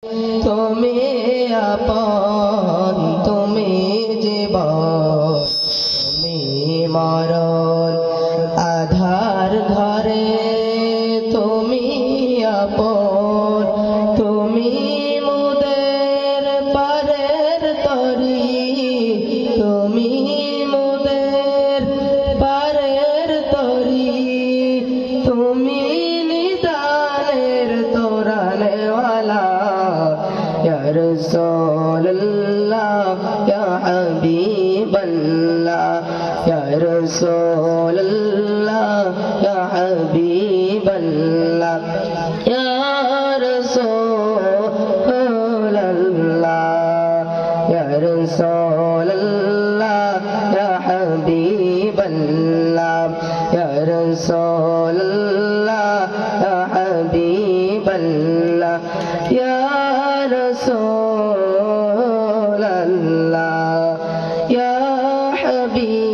তুমি আপন, তুমি জীবন, তুমি মরণ, আধার ঘরে তুমি আপন, তুমি মুদের পারের তরি, তুমি মুদের পারের তরি, তুমি নিদানের তোরানেওয়ালা। يا رسول الله يا حبيب الله يا رسول الله يا حبيب الله يا رسول الله يا رسول الله يا حبيب الله يا رسول الله يا حبيب الله يا رسول الله يا حبيب